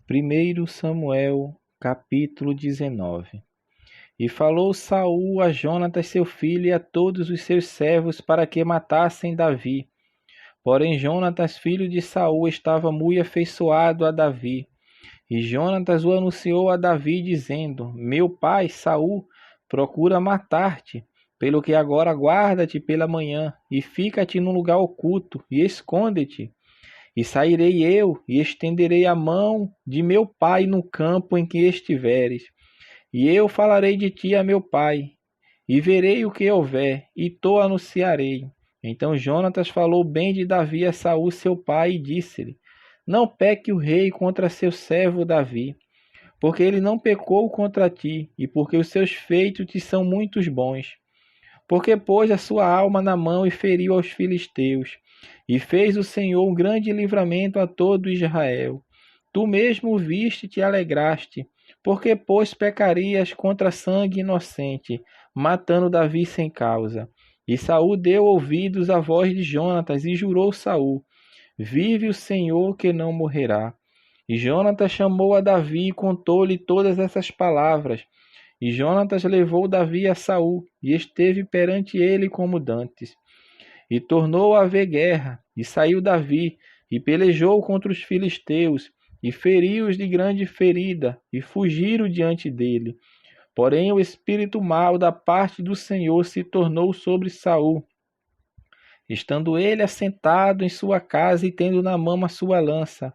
1 Samuel, capítulo 19. E falou Saul a Jonatas seu filho e a todos os seus servos para que matassem Davi. Porém Jonatas, filho de Saul, estava muito afeiçoado a Davi. E Jonatas o anunciou a Davi, dizendo: Meu pai, Saul, procura matar-te, pelo que agora guarda-te pela manhã, e fica-te num lugar oculto, e esconde-te. E sairei eu, e estenderei a mão de meu pai no campo em que estiveres. E eu falarei de ti a meu pai, e verei o que houver, e to anunciarei. Então Jonatas falou bem de Davi a Saul seu pai, e disse-lhe: Não peque o rei contra seu servo Davi, porque ele não pecou contra ti, e porque os seus feitos te são muitos bons. Porque pôs a sua alma na mão e feriu aos filisteus, e fez o Senhor um grande livramento a todo Israel. Tu mesmo viste e te alegraste, porque pois pecarias contra sangue inocente, matando Davi sem causa. E Saul deu ouvidos à voz de Jonatas e jurou Saul: Vive o Senhor que não morrerá. E Jonatas chamou a Davi e contou-lhe todas essas palavras. E Jonatas levou Davi a Saul, e esteve perante ele como dantes. E tornou a haver guerra, e saiu Davi, e pelejou contra os filisteus, e feriu-os de grande ferida, e fugiram diante dele. Porém o espírito mau da parte do Senhor se tornou sobre Saul, estando ele assentado em sua casa e tendo na mão a sua lança,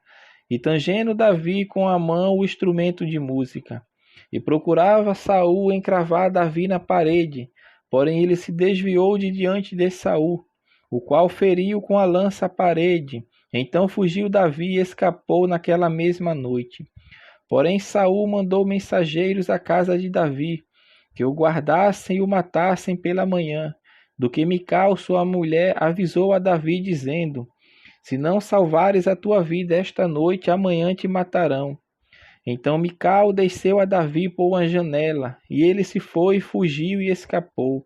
e tangendo Davi com a mão o instrumento de música. E procurava Saul encravar Davi na parede, porém ele se desviou de diante de Saul, o qual feriu com a lança a parede. Então fugiu Davi e escapou naquela mesma noite. Porém Saul mandou mensageiros à casa de Davi, que o guardassem e o matassem pela manhã. Do que Mical, sua mulher, avisou a Davi, dizendo: Se não salvares a tua vida esta noite, amanhã te matarão. Então Mical desceu a Davi por uma janela, e ele se foi, fugiu e escapou.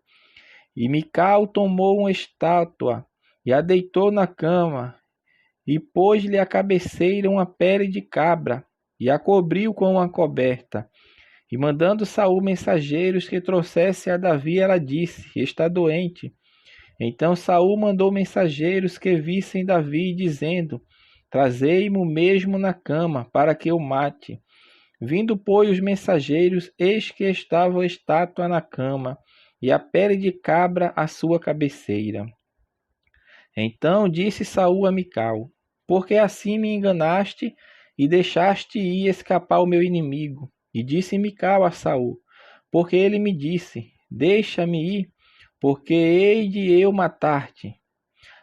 E Mical tomou uma estátua, e a deitou na cama, e pôs-lhe à cabeceira uma pele de cabra, e a cobriu com uma coberta. E mandando Saul mensageiros que trouxesse a Davi, ela disse: Está doente. Então Saul mandou mensageiros que vissem Davi, dizendo: Trazei-mo mesmo na cama, para que o mate. Vindo, pois, os mensageiros, eis que estava a estátua na cama, e a pele de cabra à sua cabeceira. Então disse Saul a Mical: Porque assim me enganaste e deixaste ir escapar o meu inimigo? E disse Mical a Saul: Porque ele me disse: Deixa-me ir, porque hei de eu matar-te.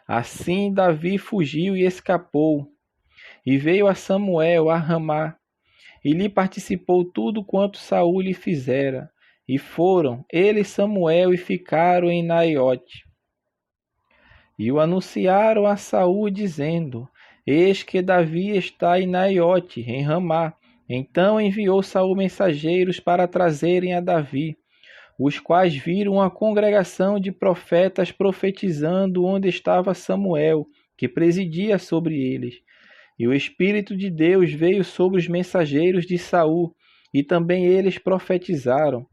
Assim Davi fugiu e escapou, e veio a Samuel a Ramá, e lhe participou tudo quanto Saul lhe fizera. E foram ele e Samuel e ficaram em Naiote. E o anunciaram a Saul, dizendo: Eis que Davi está em Naiote, em Ramá. Então enviou Saul mensageiros para trazerem a Davi, os quais viram a congregação de profetas profetizando onde estava Samuel, que presidia sobre eles. E o Espírito de Deus veio sobre os mensageiros de Saul, e também eles profetizaram.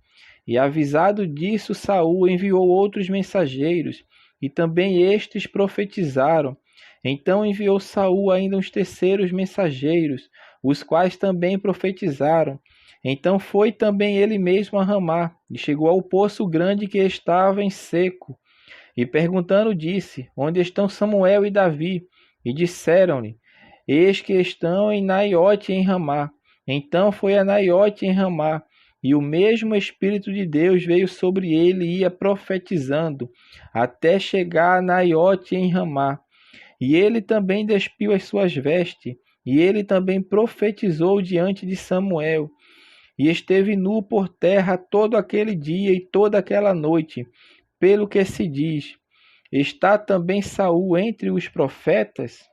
E avisado disso, Saul enviou outros mensageiros, e também estes profetizaram. Então enviou Saul ainda uns terceiros mensageiros, os quais também profetizaram. Então foi também ele mesmo a Ramá, e chegou ao poço grande que estava em seco. E perguntando disse: Onde estão Samuel e Davi? E disseram-lhe: Eis que estão em Naiote em Ramá. Então foi a Naiote em Ramá, e o mesmo Espírito de Deus veio sobre ele e ia profetizando, até chegar a Naiote em Ramá. E ele também despiu as suas vestes, e ele também profetizou diante de Samuel. E esteve nu por terra todo aquele dia e toda aquela noite, pelo que se diz: Está também Saul entre os profetas?